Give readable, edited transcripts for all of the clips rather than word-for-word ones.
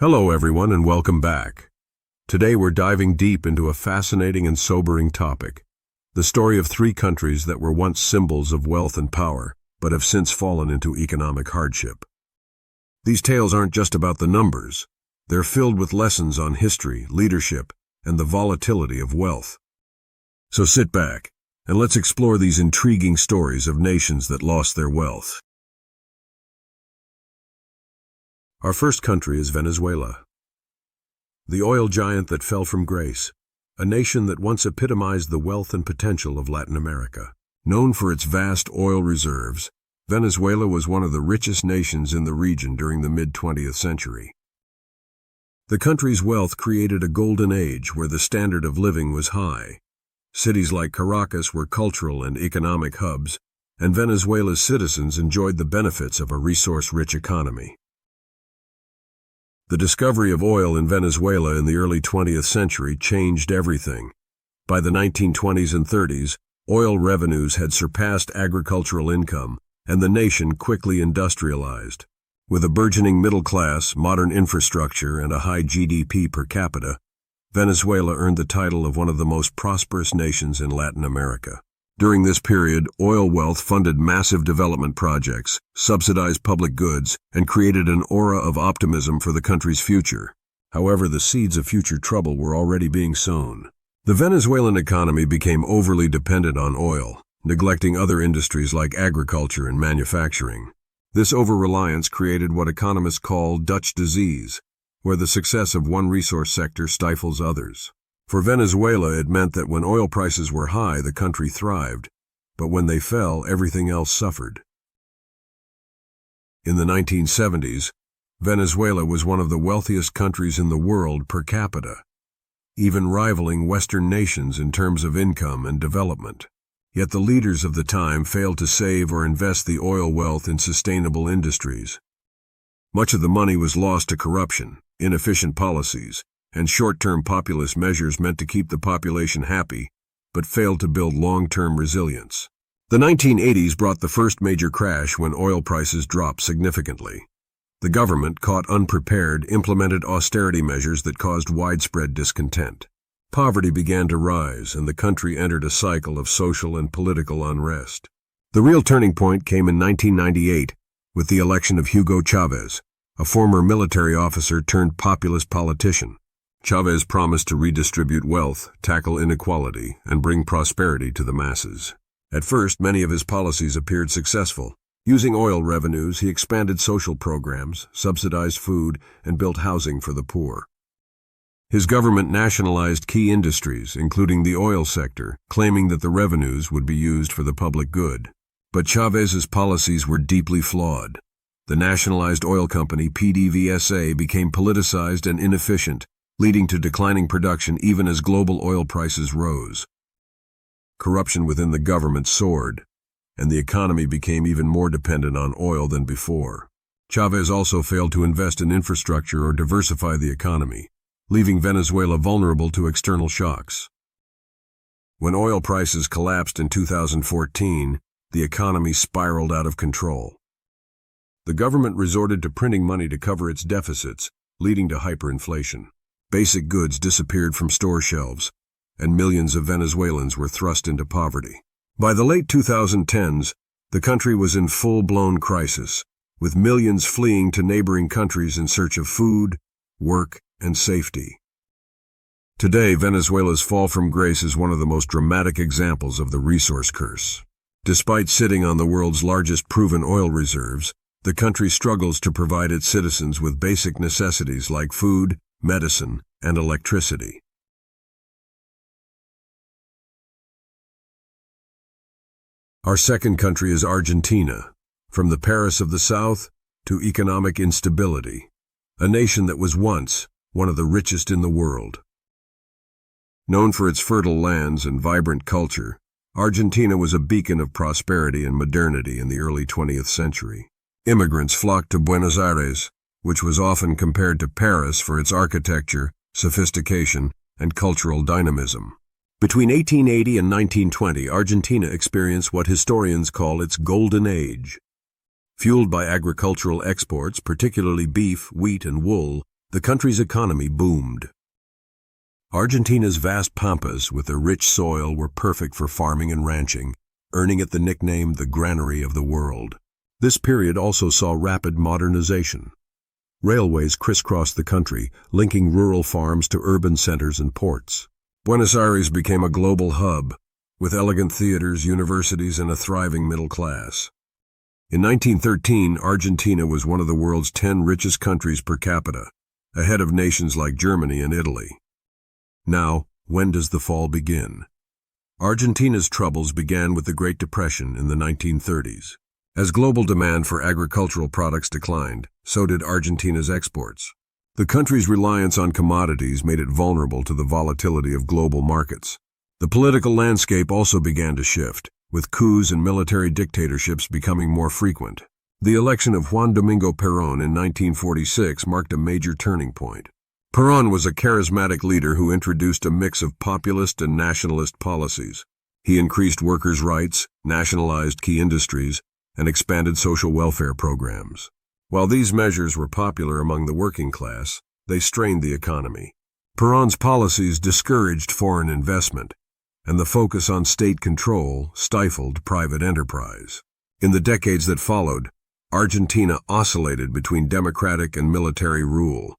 Hello everyone and welcome back. Today we're diving deep into a fascinating and sobering topic, the story of three countries that were once symbols of wealth and power, but have since fallen into economic hardship. These tales aren't just about the numbers, they're filled with lessons on history, leadership, and the volatility of wealth. So sit back, and let's explore these intriguing stories of nations that lost their wealth. Our first country is Venezuela. The oil giant that fell from grace, a nation that once epitomized the wealth and potential of Latin America. Known for its vast oil reserves, Venezuela was one of the richest nations in the region during the mid-20th century. The country's wealth created a golden age where the standard of living was high. Cities like Caracas were cultural and economic hubs, and Venezuela's citizens enjoyed the benefits of a resource-rich economy. The discovery of oil in Venezuela in the early 20th century changed everything. By the 1920s and 30s, oil revenues had surpassed agricultural income, and the nation quickly industrialized. With a burgeoning middle class, modern infrastructure, and a high GDP per capita, Venezuela earned the title of one of the most prosperous nations in Latin America. During this period, oil wealth funded massive development projects, subsidized public goods, and created an aura of optimism for the country's future. However, the seeds of future trouble were already being sown. The Venezuelan economy became overly dependent on oil, neglecting other industries like agriculture and manufacturing. This over-reliance created what economists call Dutch disease, where the success of one resource sector stifles others. For Venezuela, it meant that when oil prices were high, the country thrived, but when they fell, everything else suffered. In the 1970s, Venezuela was one of the wealthiest countries in the world per capita, even rivaling Western nations in terms of income and development. Yet the leaders of the time failed to save or invest the oil wealth in sustainable industries. Much of the money was lost to corruption, inefficient policies, and short-term populist measures meant to keep the population happy, but failed to build long-term resilience. The 1980s brought the first major crash when oil prices dropped significantly. The government, caught unprepared, implemented austerity measures that caused widespread discontent. Poverty began to rise, and the country entered a cycle of social and political unrest. The real turning point came in 1998 with the election of Hugo Chavez, a former military officer turned populist politician. Chavez promised to redistribute wealth, tackle inequality, and bring prosperity to the masses. At first, many of his policies appeared successful. Using oil revenues, he expanded social programs, subsidized food, and built housing for the poor. His government nationalized key industries, including the oil sector, claiming that the revenues would be used for the public good. But Chavez's policies were deeply flawed. The nationalized oil company PDVSA became politicized and inefficient, leading to declining production even as global oil prices rose. Corruption within the government soared, and the economy became even more dependent on oil than before. Chavez also failed to invest in infrastructure or diversify the economy, leaving Venezuela vulnerable to external shocks. When oil prices collapsed in 2014, the economy spiraled out of control. The government resorted to printing money to cover its deficits, leading to hyperinflation. Basic goods disappeared from store shelves, and millions of Venezuelans were thrust into poverty. By the late 2010s, the country was in full-blown crisis, with millions fleeing to neighboring countries in search of food, work, and safety. Today, Venezuela's fall from grace is one of the most dramatic examples of the resource curse. Despite sitting on the world's largest proven oil reserves, the country struggles to provide its citizens with basic necessities like food, medicine, and electricity. Our second country is Argentina. From the Paris of the South to economic instability, a nation that was once one of the richest in the world. Known for its fertile lands and vibrant culture, Argentina was a beacon of prosperity and modernity in the early 20th century. Immigrants flocked to Buenos Aires, which was often compared to Paris for its architecture, sophistication, and cultural dynamism. Between 1880 and 1920, Argentina experienced what historians call its golden age. Fueled by agricultural exports, particularly beef, wheat, and wool, The country's economy boomed. Argentina's vast pampas with their rich soil were perfect for farming and ranching, earning it the nickname the granary of the world. This period also saw rapid modernization. Railways crisscrossed the country, linking rural farms to urban centers and ports. Buenos Aires became a global hub, with elegant theaters, universities, and a thriving middle class. In 1913, Argentina was one of the world's 10 richest countries per capita, ahead of nations like Germany and Italy. Now, when does the fall begin? Argentina's troubles began with the Great Depression in the 1930s. As global demand for agricultural products declined, so did Argentina's exports. The country's reliance on commodities made it vulnerable to the volatility of global markets. The political landscape also began to shift, with coups and military dictatorships becoming more frequent. The election of Juan Domingo Perón in 1946 marked a major turning point. Perón was a charismatic leader who introduced a mix of populist and nationalist policies. He increased workers' rights, nationalized key industries, and expanded social welfare programs. While these measures were popular among the working class, they strained the economy. Perón's policies discouraged foreign investment, and the focus on state control stifled private enterprise. In the decades that followed, Argentina oscillated between democratic and military rule.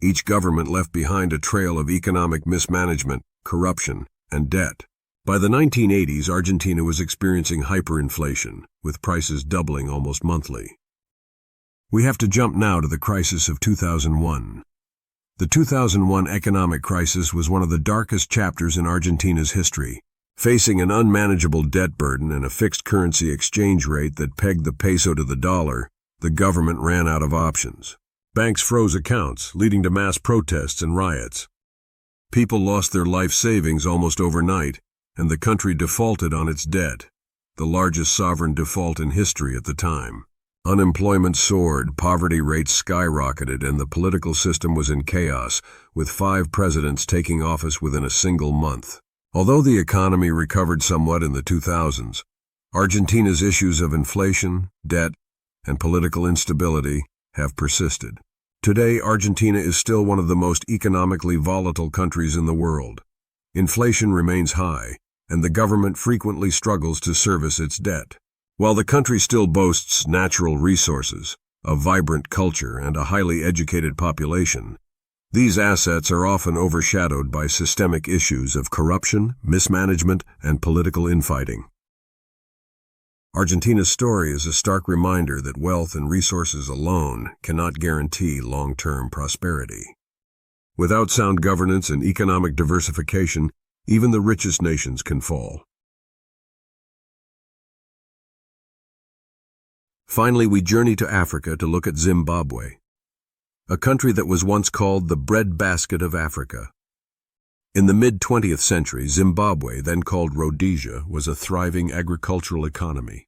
Each government left behind a trail of economic mismanagement, corruption, and debt. By the 1980s, Argentina was experiencing hyperinflation, with prices doubling almost monthly. We have to jump now to the crisis of 2001. The 2001 economic crisis was one of the darkest chapters in Argentina's history. Facing an unmanageable debt burden and a fixed currency exchange rate that pegged the peso to the dollar, the government ran out of options. Banks froze accounts, leading to mass protests and riots. People lost their life savings almost overnight, and the country defaulted on its debt, the largest sovereign default in history at the time. Unemployment soared, poverty rates skyrocketed, and the political system was in chaos, with 5 presidents taking office within a single month. Although the economy recovered somewhat in the 2000s, Argentina's issues of inflation, debt, and political instability have persisted. Today, Argentina is still one of the most economically volatile countries in the world. Inflation remains high, and the government frequently struggles to service its debt. While the country still boasts natural resources, a vibrant culture, and a highly educated population, these assets are often overshadowed by systemic issues of corruption, mismanagement, and political infighting. Argentina's story is a stark reminder that wealth and resources alone cannot guarantee long-term prosperity. Without sound governance and economic diversification, even the richest nations can fall. Finally, we journey to Africa to look at Zimbabwe, a country that was once called the breadbasket of Africa. In the mid-20th century, Zimbabwe, then called Rhodesia, was a thriving agricultural economy.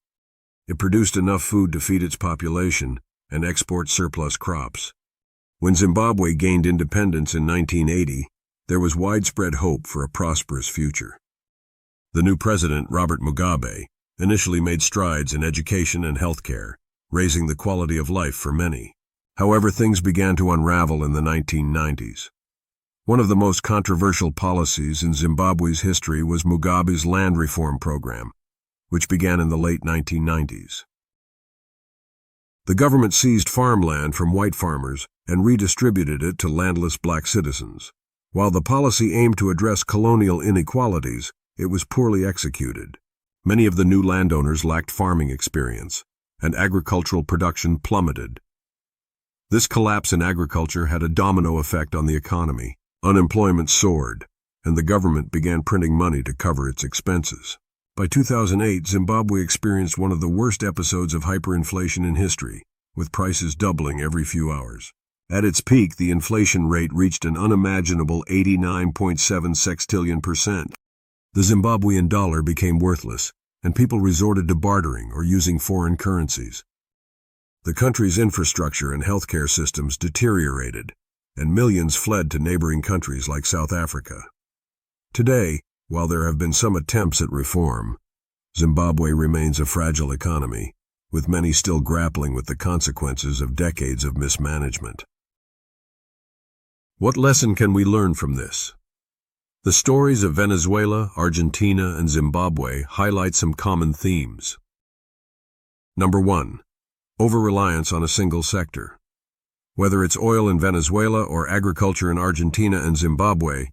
It produced enough food to feed its population and export surplus crops. When Zimbabwe gained independence in 1980, there was widespread hope for a prosperous future. The new president, Robert Mugabe, initially made strides in education and healthcare, raising the quality of life for many. However, things began to unravel in the 1990s. One of the most controversial policies in Zimbabwe's history was Mugabe's land reform program, which began in the late 1990s. The government seized farmland from white farmers and redistributed it to landless black citizens. While the policy aimed to address colonial inequalities, it was poorly executed. Many of the new landowners lacked farming experience, and agricultural production plummeted. This collapse in agriculture had a domino effect on the economy. Unemployment soared, and the government began printing money to cover its expenses. By 2008, Zimbabwe experienced one of the worst episodes of hyperinflation in history, with prices doubling every few hours. At its peak, the inflation rate reached an unimaginable 89.7 sextillion%. The Zimbabwean dollar became worthless, and people resorted to bartering or using foreign currencies. The country's infrastructure and healthcare systems deteriorated, and millions fled to neighboring countries like South Africa. Today, while there have been some attempts at reform, Zimbabwe remains a fragile economy, with many still grappling with the consequences of decades of mismanagement. What lesson can we learn from this? The stories of Venezuela, Argentina, and Zimbabwe highlight some common themes. Number 1. Over-reliance on a single sector. Whether it's oil in Venezuela or agriculture in Argentina and Zimbabwe,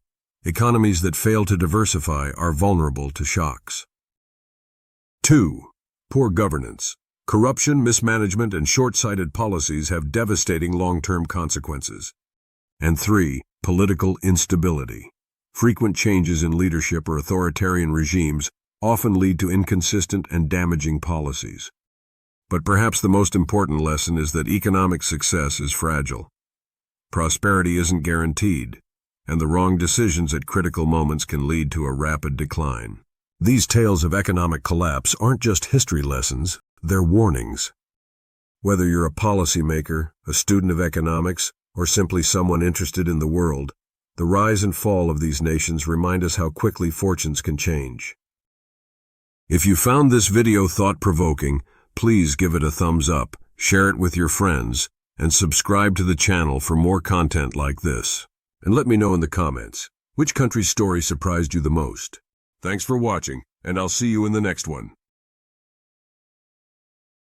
economies that fail to diversify are vulnerable to shocks. 2. Poor governance. Corruption, mismanagement, and short-sighted policies have devastating long-term consequences. And 3. Political instability. Frequent changes in leadership or authoritarian regimes often lead to inconsistent and damaging policies. But perhaps the most important lesson is that economic success is fragile. Prosperity isn't guaranteed, and the wrong decisions at critical moments can lead to a rapid decline. These tales of economic collapse aren't just history lessons, they're warnings. Whether you're a policymaker, a student of economics, or simply someone interested in the world, the rise and fall of these nations remind us how quickly fortunes can change. If you found this video thought-provoking, please give it a thumbs up, share it with your friends, and subscribe to the channel for more content like this. And let me know in the comments, which country's story surprised you the most? Thanks for watching, and I'll see you in the next one.